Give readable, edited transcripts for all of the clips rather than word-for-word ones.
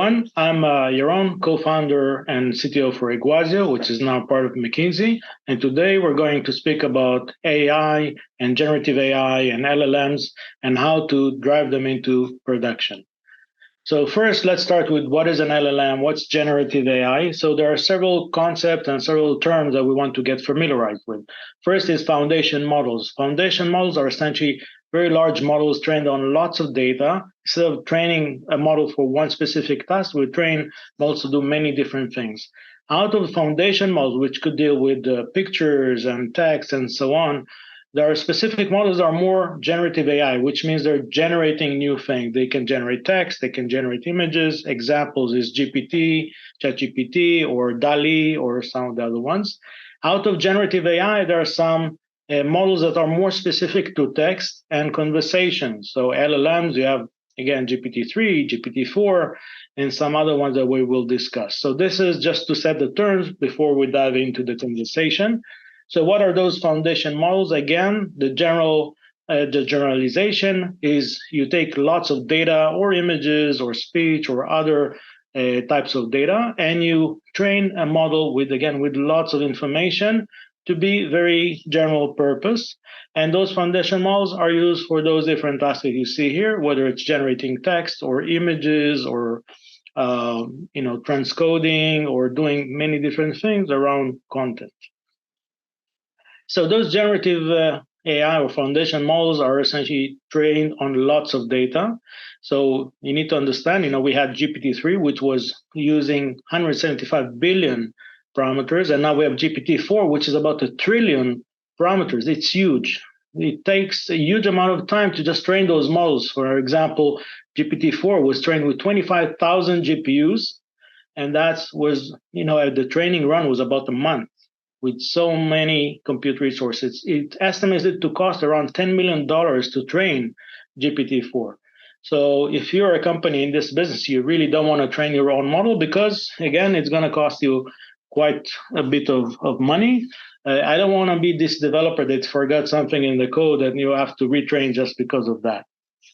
everyone. I'm Yaron, co-founder and CTO for Iguazio, which is now part of McKinsey. And today we're going to speak about AI and generative AI and LLMs and how to drive them into production. So first, let's start with what is an LLM, what's generative AI. So there are several concepts and several terms that we want to get familiarized with. First is foundation models. Foundation models are essentially very large models trained on lots of data. Instead of training a model for one specific task, we train models to do many different things. Out of foundation models, which could deal with pictures and text and so on, there are specific models that are more generative AI, which means they're generating new things. They can generate text, they can generate images. Examples is GPT, ChatGPT, or DALL-E, or some of the other ones. Out of generative AI, there are some models that are more specific to text and conversation. So LLMs, you have, again, GPT-3, GPT-4, and some other ones that we will discuss. So this is just to set the terms before we dive into the conversation. So what are those foundation models? Again, the generalization is you take lots of data or images or speech or other types of data, and you train a model with lots of information to be very general purpose. And those foundation models are used for those different tasks that you see here, whether it's generating text or images or transcoding or doing many different things around content. So those generative AI or foundation models are essentially trained on lots of data. So you need to understand, we had GPT-3, which was using 175 billion parameters, and now we have GPT-4, which is about 1 trillion parameters. It's huge. It takes a huge amount of time to just train those models. For example, GPT-4 was trained with 25,000 GPUs, and the training run was about a month with so many compute resources. It estimates it to cost around $10 million to train GPT-4. So if you're a company in this business, you really don't want to train your own model because, again, it's going to cost you quite a bit of money. I don't want to be this developer that forgot something in the code and you have to retrain just because of that.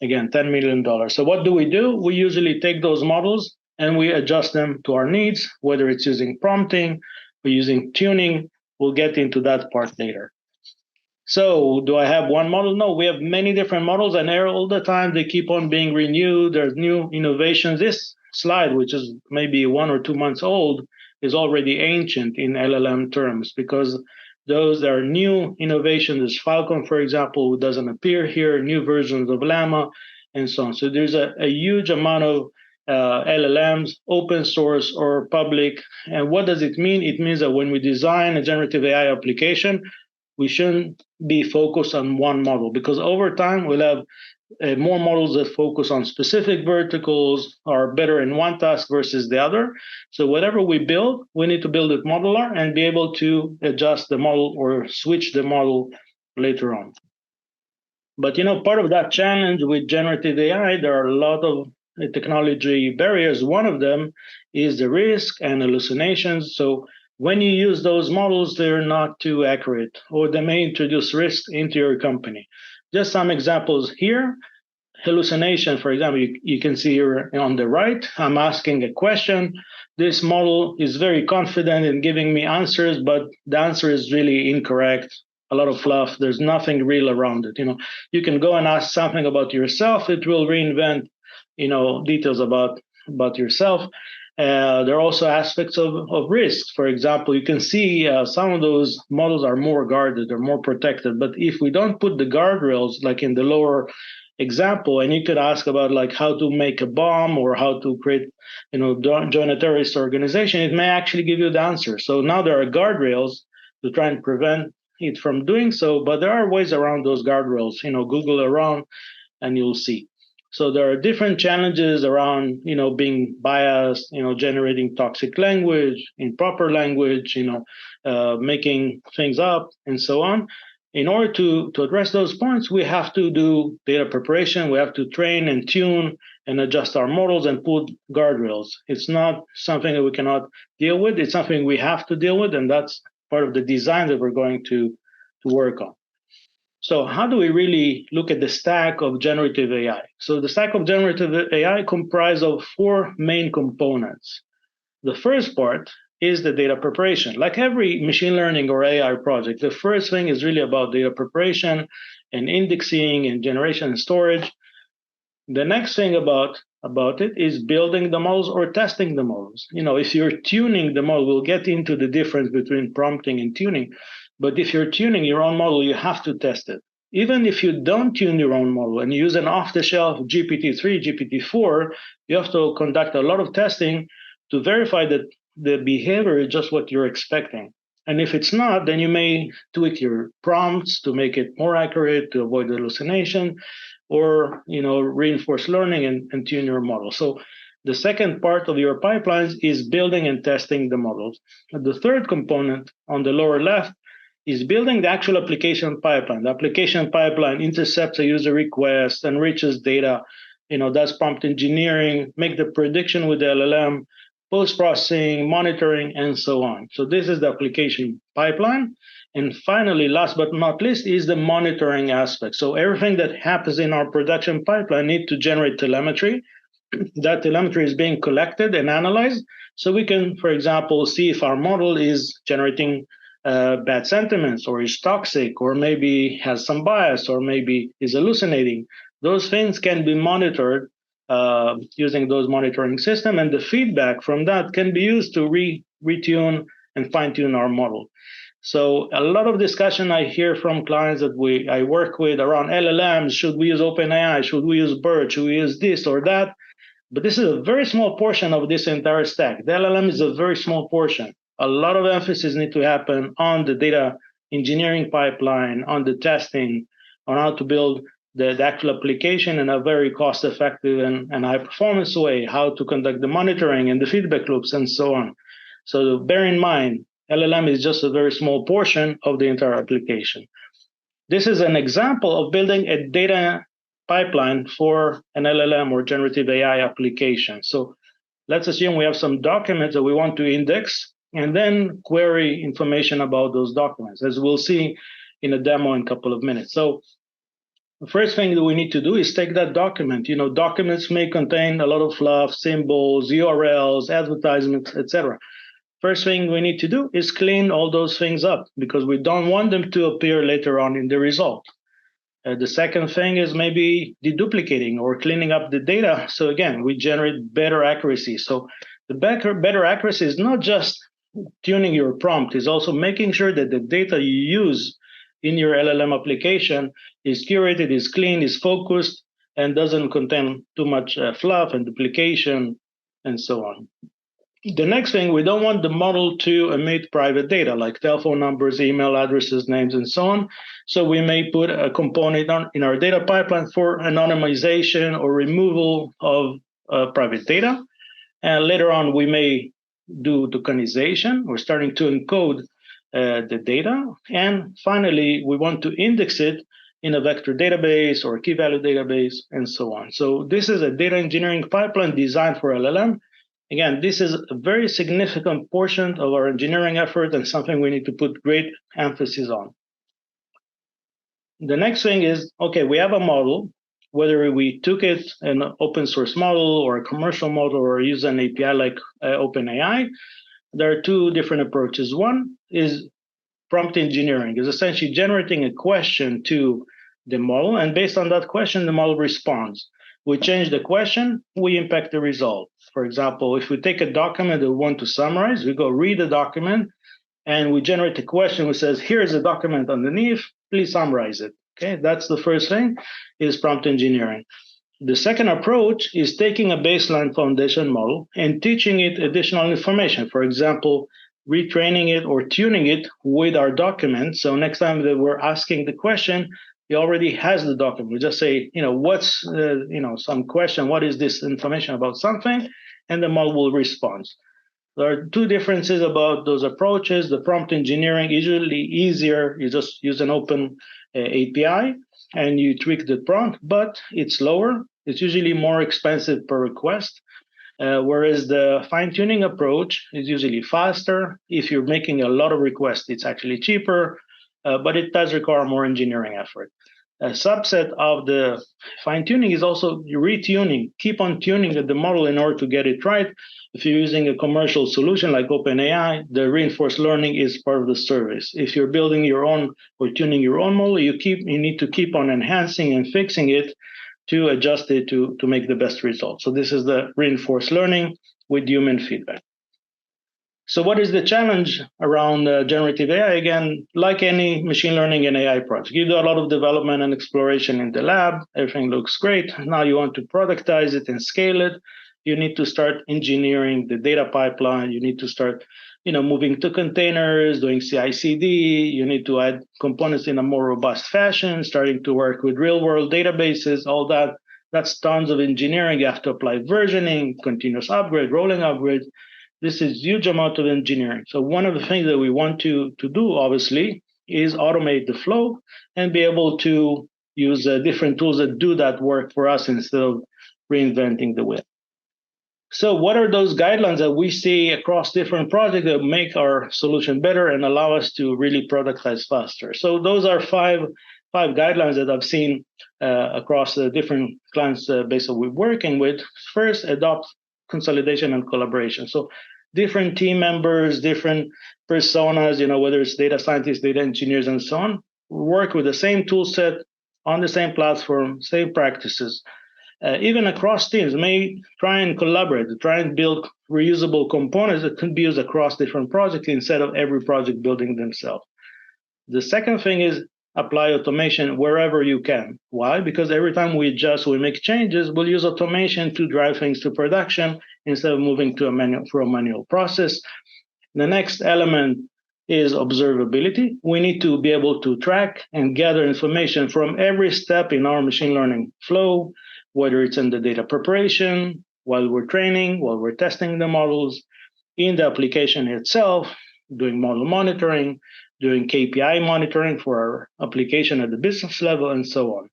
Again, $10 million. So what do? We usually take those models and we adjust them to our needs, whether it's using prompting or using tuning. We'll get into that part later. So do I have one model? No, we have many different models, and all the time they keep on being renewed. There's new innovations. This slide, which is maybe 1 or 2 months old, is already ancient in LLM terms because those are new innovations. There's Falcon, for example, who doesn't appear here, new versions of Llama, and so on. So there's a huge amount of LLMs, open source or public. And what does it mean? It means that when we design a generative AI application, we shouldn't be focused on one model because over time we'll have more models that focus on specific verticals, are better in one task versus the other. So whatever we build, we need to build it modular and be able to adjust the model or switch the model later on. But part of that challenge with generative AI, there are a lot of technology barriers. One of them is the risk and hallucinations. So when you use those models, they're not too accurate, or they may introduce risk into your company. Just some examples here. Hallucination, for example, you can see here on the right, I'm asking a question. This model is very confident in giving me answers, but the answer is really incorrect. A lot of fluff. There's nothing real around it. You can go and ask something about yourself. It will reinvent details about yourself. There are also aspects of risks. For example, you can see some of those models are more guarded or more protected. But if we don't put the guardrails, like in the lower example, and you could ask about like how to make a bomb or how to create, join a terrorist organization, it may actually give you the answer. So now there are guardrails to try and prevent it from doing so, but there are ways around those guardrails. Google around and you'll see. So there are different challenges around, being biased, generating toxic language, improper language, making things up, and so on. In order to address those points, we have to do data preparation. We have to train and tune and adjust our models and put guardrails. It's not something that we cannot deal with. It's something we have to deal with, and that's part of the design that we're going to work on. So how do we really look at the stack of generative AI? So the stack of generative AI comprises of four main components. The first part is the data preparation. Like every machine learning or AI project, the first thing is really about data preparation and indexing and generation and storage. The next thing about it is building the models or testing the models. If you're tuning the model, we'll get into the difference between prompting and tuning. But if you're tuning your own model, you have to test it. Even if you don't tune your own model and use an off-the-shelf GPT-3, GPT-4, you have to conduct a lot of testing to verify that the behavior is just what you're expecting. And if it's not, then you may tweak your prompts to make it more accurate, to avoid hallucination, or reinforce learning and tune your model. So the second part of your pipelines is building and testing the models. The third component on the lower left is building the actual application pipeline. The application pipeline intercepts a user request, enriches data, does prompt engineering, make the prediction with the LLM, post-processing, monitoring, and so on. So this is the application pipeline. And finally, last but not least, is the monitoring aspect. So everything that happens in our production pipeline needs to generate telemetry. That telemetry is being collected and analyzed, so we can, for example, see if our model is generating bad sentiments, or is toxic, or maybe has some bias, or maybe is hallucinating. Those things can be monitored using those monitoring system, and the feedback from that can be used to retune and fine-tune our model. So a lot of discussion I hear from clients that I work with around LLMs. Should we use OpenAI? Should we use BERT? Should we use this or that? But this is a very small portion of this entire stack. The LLM is a very small portion. A lot of emphasis needs to happen on the data engineering pipeline, on the testing, on how to build the actual application in a very cost-effective and high-performance way, how to conduct the monitoring and the feedback loops, and so on. So bear in mind, LLM is just a very small portion of the entire application. This is an example of building a data pipeline for an LLM or generative AI application. So let's assume we have some documents that we want to index and then query information about those documents, as we'll see in a demo in a couple of minutes. So the first thing that we need to do is take that document. Documents may contain a lot of fluff, symbols, URLs, advertisements, etc. First thing we need to do is clean all those things up, because we don't want them to appear later on in the result. The second thing is maybe deduplicating or cleaning up the data. So again, we generate better accuracy. So the better accuracy is not just tuning your prompt, it's also making sure that the data you use in your LLM application is curated, is clean, is focused, and doesn't contain too much fluff and duplication and so on. The next thing, we don't want the model to emit private data like telephone numbers, email addresses, names, and so on. So we may put a component in our data pipeline for anonymization or removal of private data. And later on, we may do tokenization. We're starting to encode the data. And finally, we want to index it in a vector database or key value database, and so on. So this is a data engineering pipeline designed for LLM. Again, this is a very significant portion of our engineering effort and something we need to put great emphasis on. The next thing is, okay, we have a model, whether we took it an open source model or a commercial model or use an API like OpenAI. There are two different approaches. One is prompt engineering, is essentially generating a question to the model, and based on that question, the model responds. We change the question, we impact the result. For example, if we take a document that we want to summarize, we go read the document, and we generate a question which says, here's a document underneath, please summarize it. Okay, that's the first thing, is prompt engineering. The second approach is taking a baseline foundation model and teaching it additional information. For example, retraining it or tuning it with our document. So next time that we're asking the question, it already has the document. We just say, what's, some question, what is this information about something? And the model will respond. There are two differences about those approaches. The prompt engineering is usually easier. You just use an open API and you tweak the prompt, but it's lower. It's usually more expensive per request. Whereas the fine-tuning approach is usually faster. If you're making a lot of requests, it's actually cheaper. but it does require more engineering effort. A subset of the fine tuning is also retuning, keep on tuning the model in order to get it right. If you're using a commercial solution like OpenAI, the reinforced learning is part of the service. If you're building your own or tuning your own model, you need to keep on enhancing and fixing it to adjust it to make the best result. So this is the reinforced learning with human feedback. So what is the challenge around generative AI? Again, like any machine learning and AI project, you do a lot of development and exploration in the lab. Everything looks great. Now you want to productize it and scale it. You need to start engineering the data pipeline. You need to start, moving to containers, doing CI/CD. You need to add components in a more robust fashion, starting to work with real-world databases. All that. That's tons of engineering. You have to apply versioning, continuous upgrade, rolling upgrades. This is huge amount of engineering. So one of the things that we want to do, obviously, is automate the flow and be able to use different tools that do that work for us instead of reinventing the wheel. So what are those guidelines that we see across different projects that make our solution better and allow us to really productize faster? So those are five guidelines that I've seen across the different clients base that we're working with. First, adopt consolidation and collaboration. So different team members, different personas, whether it's data scientists, data engineers, and so on, work with the same tool set on the same platform, same practices. Even across teams, may try and collaborate, try and build reusable components that can be used across different projects instead of every project building themselves. The second thing is apply automation wherever you can. Why? Because every time we adjust, we make changes, we'll use automation to drive things to production instead of moving to a manual process. The next element is observability. We need to be able to track and gather information from every step in our machine learning flow, whether it's in the data preparation, while we're training, while we're testing the models, in the application itself, doing model monitoring, doing KPI monitoring for our application at the business level, and so on.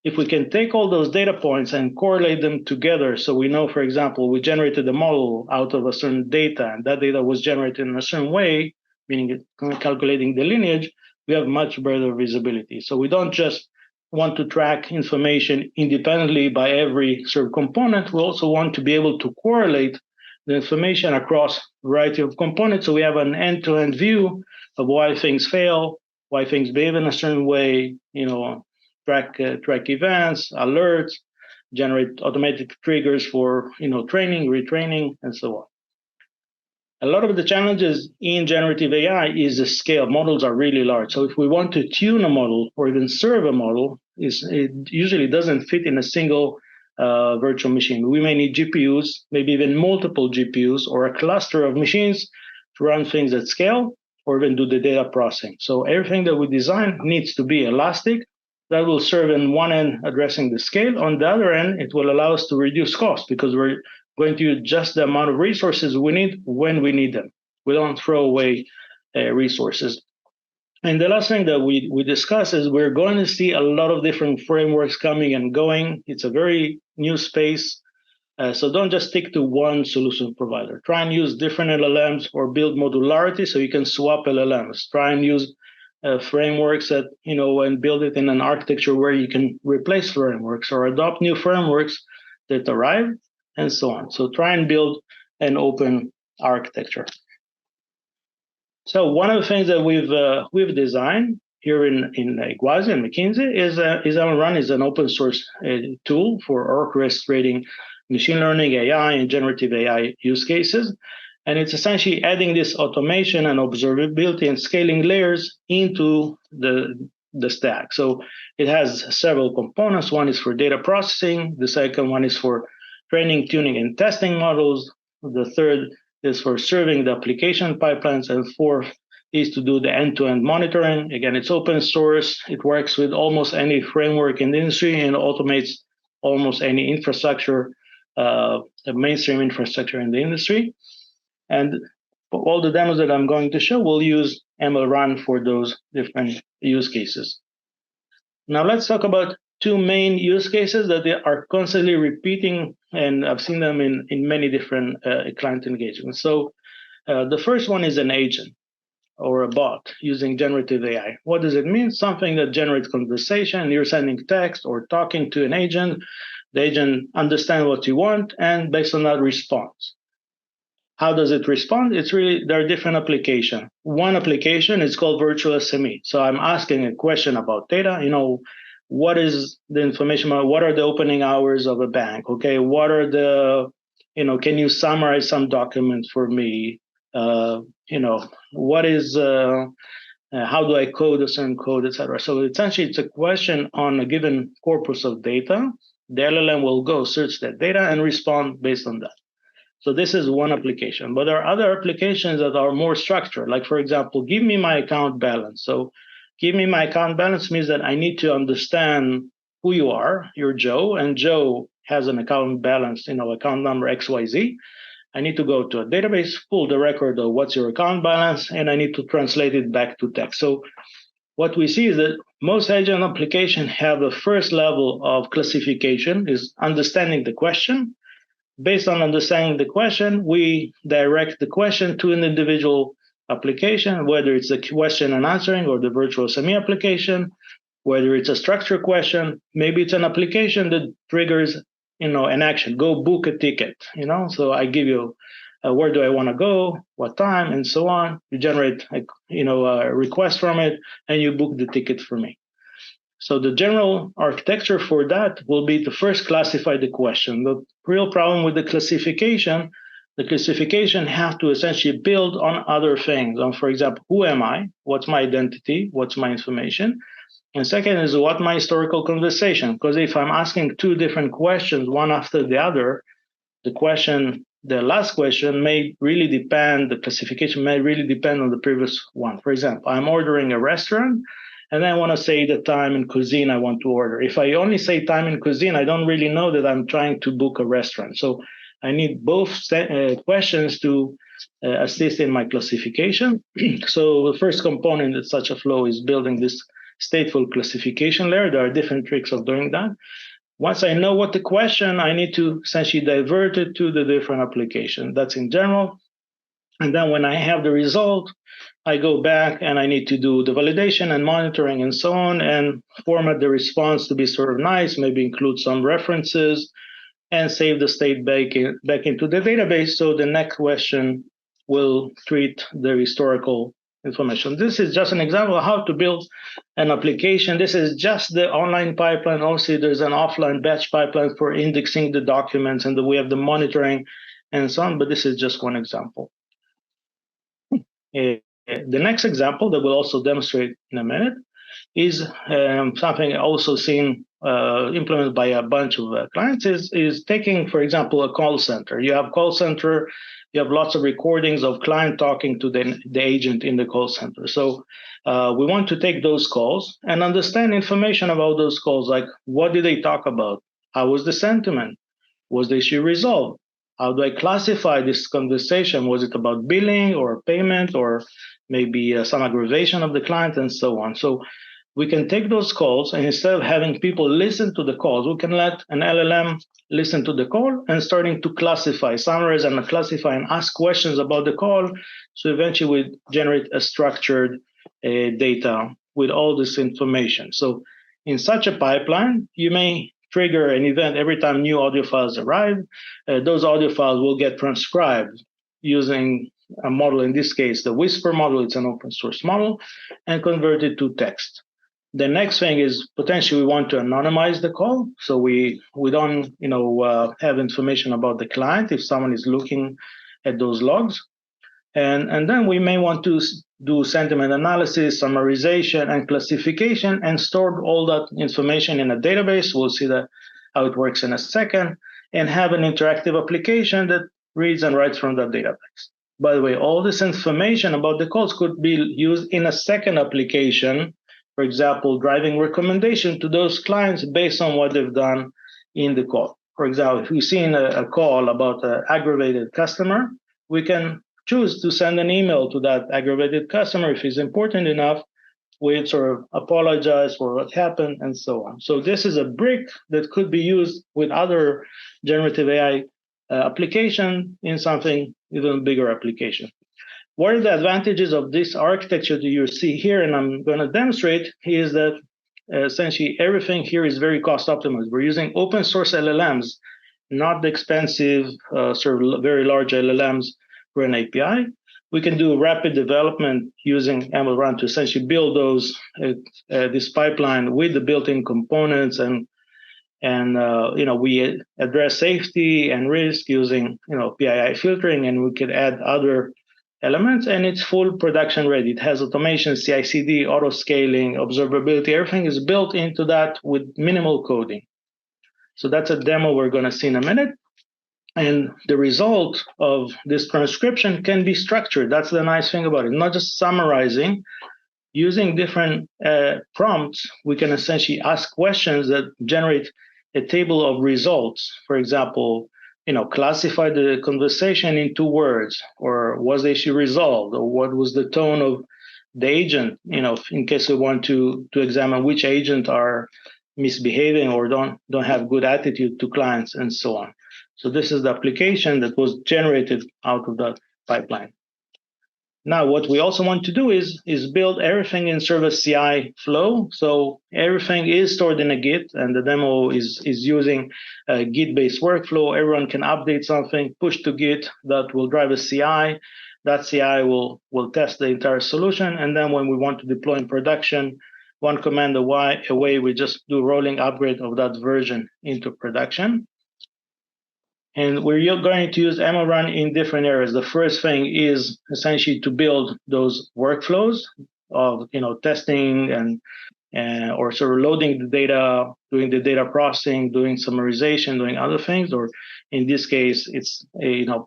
If we can take all those data points and correlate them together, so we know, for example, we generated a model out of a certain data, and that data was generated in a certain way, meaning calculating the lineage, we have much better visibility. So we don't just want to track information independently by every sort of component. We also want to be able to correlate the information across a variety of components, so we have an end-to-end view of why things fail, why things behave in a certain way, track events, alerts, generate automatic triggers for training, retraining, and so on. A lot of the challenges in generative AI is the scale. Models are really large. So if we want to tune a model or even serve a model, it usually doesn't fit in a single virtual machine. We may need GPUs, maybe even multiple GPUs or a cluster of machines to run things at scale or even do the data processing. So everything that we design needs to be elastic. That will serve in one end addressing the scale. On the other end, it will allow us to reduce costs because we're going to use just the amount of resources we need when we need them. We don't throw away resources. And the last thing that we discuss is we're going to see a lot of different frameworks coming and going. It's a very new space. So don't just stick to one solution provider. Try and use different LLMs or build modularity so you can swap LLMs. Try and use frameworks that, and build it in an architecture where you can replace frameworks or adopt new frameworks that arrive and so on. So try and build an open architecture. So one of the things that we've designed here in Iguazio and McKinsey is MLRun is an open source tool for orchestrating machine learning, AI, and generative AI use cases. And it's essentially adding this automation and observability and scaling layers into the stack. So it has several components. One is for data processing. The second one is for training, tuning, and testing models. The third is for serving the application pipelines. And fourth is to do the end-to-end monitoring. Again, it's open source. It works with almost any framework in the industry and automates almost any infrastructure, the mainstream infrastructure in the industry. And all the demos that I'm going to show will use MLRun for those different use cases. Now let's talk about two main use cases that they are constantly repeating, and I've seen them in many different client engagements. So the first one is an agent. or a bot using generative AI. What does it mean? Something that generates conversation. You're sending text or talking to an agent. The agent understands what you want and based on that responds. How does it respond? It's really, there are different applications. One application is called virtual SME. So I'm asking a question about data. What is the information about, what are the opening hours of a bank? Okay, what are the, can you summarize some documents for me? What is, how do I code a certain code, etc. So essentially, it's a question on a given corpus of data. The LLM will go search that data and respond based on that. So this is one application, but there are other applications that are more structured. Like, for example, give me my account balance. So give me my account balance means that I need to understand who you are. You're Joe, and Joe has an account balance, account number XYZ. I need to go to a database, pull the record of what's your account balance, and I need to translate it back to text. So what we see is that most agent applications have a first level of classification, is understanding the question. Based on understanding the question, we direct the question to an individual application, whether it's a question and answering or the virtual SME application, whether it's a structured question, maybe it's an application that triggers, an action. Go book a ticket. So I give you where do I want to go, what time, and so on. You generate a request from it, and you book the ticket for me. So the general architecture for that will be to first classify the question. The real problem with the classification have to essentially build on other things. For example, who am I? What's my identity? What's my information? And second is what my historical conversation. Because if I'm asking two different questions, one after the other, the last question may really depend, the classification may really depend on the previous one. For example, I'm ordering a restaurant, and then I want to say the time and cuisine I want to order. If I only say time and cuisine, I don't really know that I'm trying to book a restaurant. So I need both questions to assist in my classification. So the first component in such a flow is building this stateful classification layer. There are different tricks of doing that. Once I know what the question, I need to essentially divert it to the different application. That's in general. And then when I have the result, I go back and I need to do the validation and monitoring and so on, and format the response to be sort of nice, maybe include some references, and save the state back into the database so the next question will treat the historical information. This is just an example of how to build an application. This is just the online pipeline. Also, there's an offline batch pipeline for indexing the documents, and we have the monitoring and so on, but this is just one example. The next example that we'll also demonstrate in a minute is something also seen implemented by a bunch of clients is taking, for example, a call center. You have call center, you have lots of recordings of client talking to the agent in the call center. So we want to take those calls and understand information about those calls, like what did they talk about? How was the sentiment? Was the issue resolved? How do I classify this conversation? Was it about billing or payment or maybe some aggravation of the client and so on? So we can take those calls, and instead of having people listen to the calls, we can let an LLM listen to the call and starting to classify, summarize and classify and ask questions about the call. So eventually we generate a structured data with all this information. So in such a pipeline, you may trigger an event every time new audio files arrive. Those audio files will get transcribed using a model, in this case, the Whisper model. It's an open source model, and converted to text. The next thing is potentially we want to anonymize the call, so we don't have information about the client if someone is looking at those logs, and then we may want to do sentiment analysis, summarization, and classification, and store all that information in a database. We'll see how it works in a second, and have an interactive application that reads and writes from that database. By the way, all this information about the calls could be used in a second application. For example, driving recommendation to those clients based on what they've done in the call. For example, if we've seen a call about an aggravated customer, we can choose to send an email to that aggravated customer if it's important enough, with sort of apologize for what happened and so on. So this is a brick that could be used with other generative AI application in something even bigger application. What are the advantages of this architecture that you see here, and I'm going to demonstrate, is that essentially everything here is very cost optimized. We're using open source LLMs, not the expensive, sort of very large LLMs for an API. We can do rapid development using MLRun to essentially build this pipeline with the built-in components, and we address safety and risk using PII filtering, and we could add other elements, and it's full production ready. It has automation, CI/CD, auto scaling, observability. Everything is built into that with minimal coding. So that's a demo we're going to see in a minute. And the result of this transcription can be structured. That's the nice thing about it. Not just summarizing. Using different prompts, we can essentially ask questions that generate a table of results. For example, classify the conversation in 2 words, or was the issue resolved, or what was the tone of the agent, in case we want to examine which agent are misbehaving or don't have good attitude to clients, and so on. So this is the application that was generated out of that pipeline. Now, what we also want to do is build everything in service CI flow. So everything is stored in a Git, and the demo is using a Git-based workflow. Everyone can update something, push to Git, that will drive a CI. That CI will test the entire solution, and then when we want to deploy in production, one command away, we just do rolling upgrade of that version into production. And we're going to use MLRun in different areas. The first thing is essentially to build those workflows of testing and or sort of loading the data, doing the data processing, doing summarization, doing other things. Or in this case, it's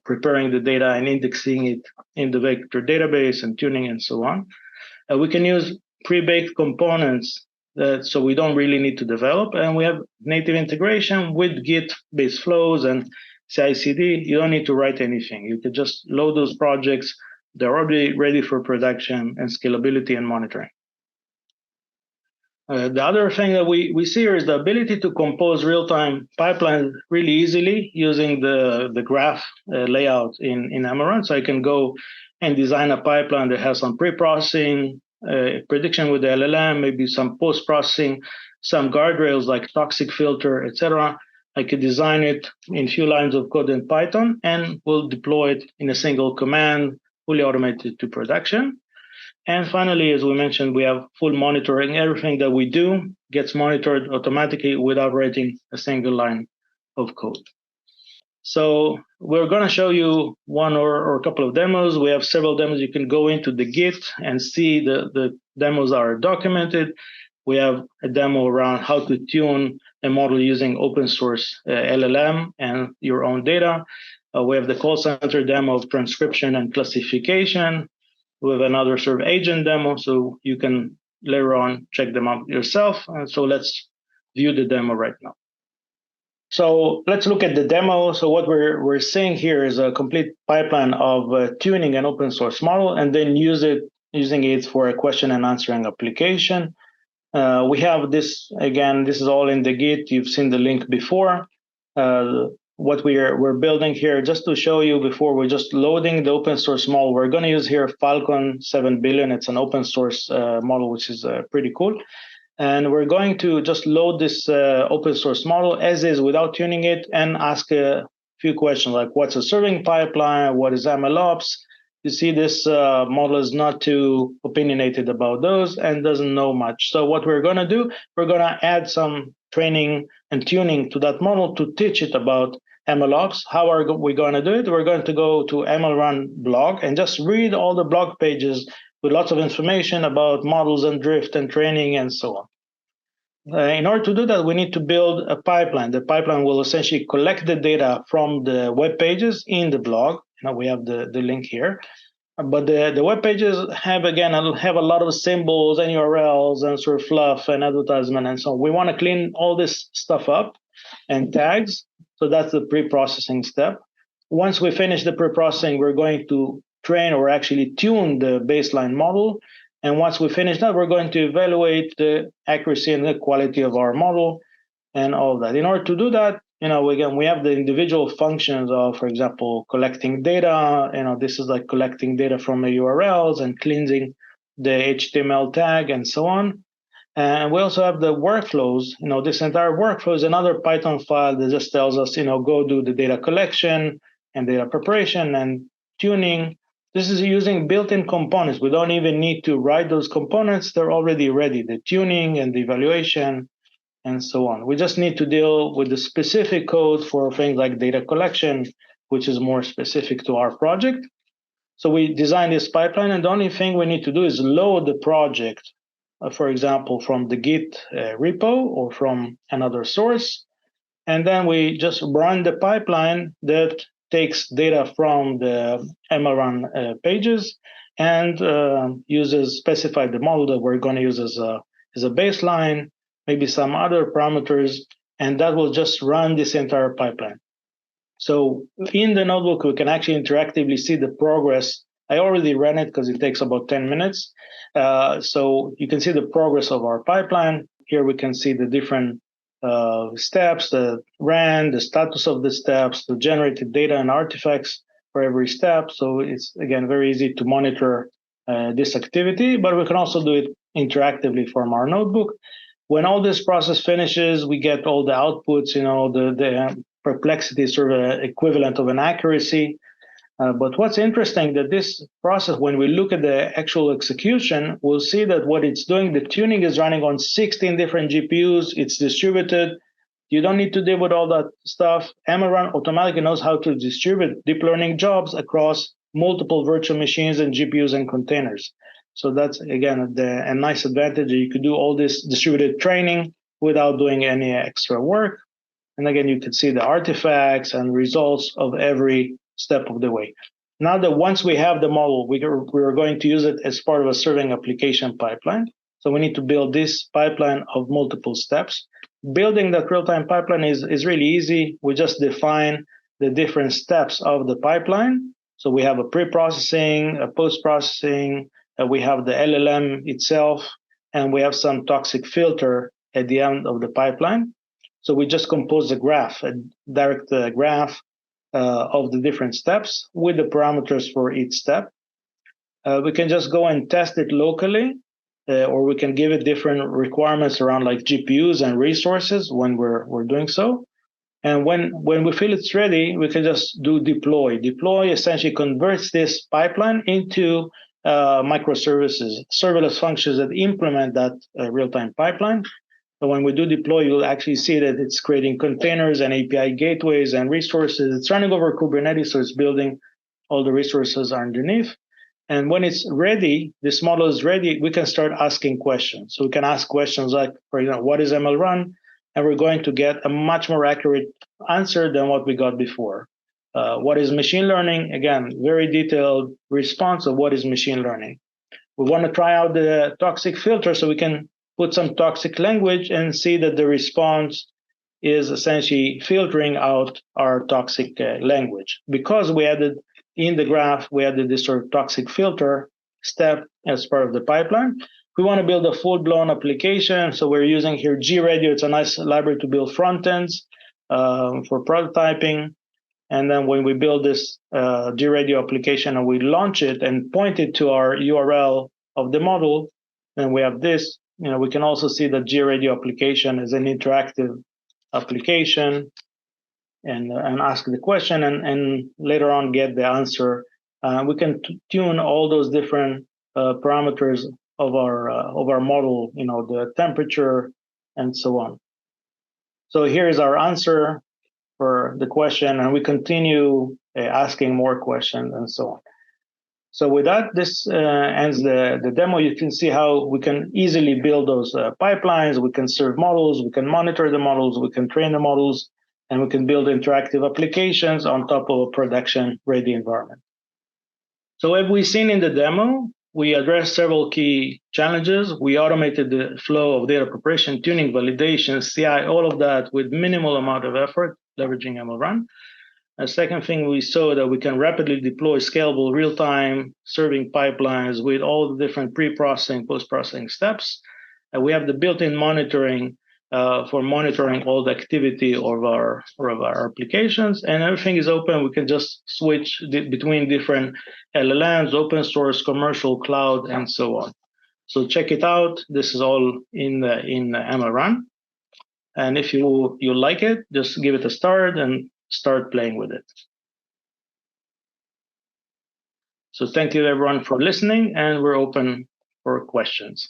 preparing the data and indexing it in the vector database and tuning and so on. We can use pre-baked components so we don't really need to develop, and we have native integration with Git-based flows and CI/CD. You don't need to write anything. You can just load those projects. They're already ready for production and scalability and monitoring. The other thing that we see here is the ability to compose real-time pipelines really easily using the graph layout in MLRun. So I can go and design a pipeline that has some pre-processing, prediction with the LLM, maybe some post-processing, some guardrails like toxic filter, etc. I could design it in a few lines of code in Python, and we'll deploy it in a single command, fully automated to production. And finally, as we mentioned, we have full monitoring. Everything that we do gets monitored automatically without writing a single line of code. So we're going to show you one or a couple of demos. We have several demos. You can go into the Git and see the demos are documented. We have a demo around how to tune a model using open source LLM and your own data. We have the call center demo of transcription and classification. We have another sort of agent demo, so you can later on check them out yourself. And so let's view the demo right now. So let's look at the demo. So what we're seeing here is a complete pipeline of tuning an open source model and then using it for a question and answering application. We have this, again, this is all in the Git. You've seen the link before. What we're building here, just to show you before, we're just loading the open source model. We're going to use here Falcon 7 billion. It's an open source model, which is pretty cool. And we're going to just load this open source model as is without tuning it and ask a few questions like what's a serving pipeline, what is MLOps. You see this model is not too opinionated about those and doesn't know much. So what we're going to do, we're going to add some training and tuning to that model to teach it about MLOps. How are we going to do it? We're going to go to MLRun blog and just read all the blog pages with lots of information about models and drift and training and so on. In order to do that, we need to build a pipeline. The pipeline will essentially collect the data from the web pages in the blog. Now we have the link here. But the web pages have a lot of symbols and URLs and sort of fluff and advertisement and so on. We want to clean all this stuff up and tags. So that's the pre-processing step. Once we finish the pre-processing, we're going to train or actually tune the baseline model. And once we finish that, we're going to evaluate the accuracy and the quality of our model and all of that. In order to do that, again, we have the individual functions of, for example, collecting data. This is like collecting data from the URLs and cleansing the HTML tag and so on. And we also have the workflows. This entire workflow is another Python file that just tells us, go do the data collection and data preparation and tuning. This is using built-in components. We don't even need to write those components. They're already ready, the tuning and the evaluation and so on. We just need to deal with the specific code for things like data collection, which is more specific to our project. So we designed this pipeline, and the only thing we need to do is load the project, for example, from the Git repo or from another source. And then we just run the pipeline that takes data from the MLRun pages and specify the model that we're going to use as a baseline, maybe some other parameters, and that will just run this entire pipeline. So in the notebook, we can actually interactively see the progress. I already ran it because it takes about 10 minutes. So you can see the progress of our pipeline. Here we can see the different steps that ran, the status of the steps, the generated data and artifacts for every step. So it's, again, very easy to monitor this activity, but we can also do it interactively from our notebook. When all this process finishes, we get all the outputs, the perplexity is sort of equivalent of an accuracy. But what's interesting that this process, when we look at the actual execution, we'll see that what it's doing, the tuning is running on 16 different GPUs. It's distributed. You don't need to deal with all that stuff. MLRun automatically knows how to distribute deep learning jobs across multiple virtual machines and GPUs and containers. So that's, again, a nice advantage. You could do all this distributed training without doing any extra work. And again, you can see the artifacts and results of every step of the way. Now that once we have the model, we're going to use it as part of a serving application pipeline. So we need to build this pipeline of multiple steps. Building that real-time pipeline is really easy. We just define the different steps of the pipeline. So we have a pre-processing, a post-processing, we have the LLM itself, and we have some toxic filter at the end of the pipeline. So we just compose a graph, a direct graph of the different steps with the parameters for each step. We can just go and test it locally, or we can give it different requirements around like GPUs and resources when we're doing so. And when we feel it's ready, we can just do deploy. Deploy essentially converts this pipeline into microservices, serverless functions that implement that real-time pipeline. So when we do deploy, you'll actually see that it's creating containers and API gateways and resources. It's running over Kubernetes, so it's building all the resources underneath. And when it's ready, this model is ready, we can start asking questions. So we can ask questions like, for example, what is MLRun? And we're going to get a much more accurate answer than what we got before. What is machine learning? Again, very detailed response of what is machine learning. We want to try out the toxic filter so we can put some toxic language and see that the response is essentially filtering out our toxic language. Because we added in the graph, we added this sort of toxic filter step as part of the pipeline. We want to build a full-blown application. So we're using here GRadio. It's a nice library to build front ends for prototyping. And then when we build this GRadio application and we launch it and point it to our URL of the model, then we have this. We can also see that GRadio application is an interactive application and ask the question and later on get the answer. We can tune all those different parameters of our model, the temperature and so on. So here's our answer for the question, and we continue asking more questions and so on. So with that, this ends the demo. You can see how we can easily build those pipelines. We can serve models, we can monitor the models, we can train the models, and we can build interactive applications on top of a production-ready environment. So as we've seen in the demo, we addressed several key challenges. We automated the flow of data preparation, tuning, validation, CI, all of that with minimal amount of effort, leveraging MLRun. A second thing, we saw that we can rapidly deploy scalable real-time serving pipelines with all the different pre-processing, post-processing steps. We have the built-in monitoring for monitoring all the activity of our applications, and everything is open. We can just switch between different LLMs, open source, commercial, cloud, and so on. So check it out. This is all in MLRun, and if you like it, just give it a start and start playing with it. So thank you everyone for listening, and we're open for questions.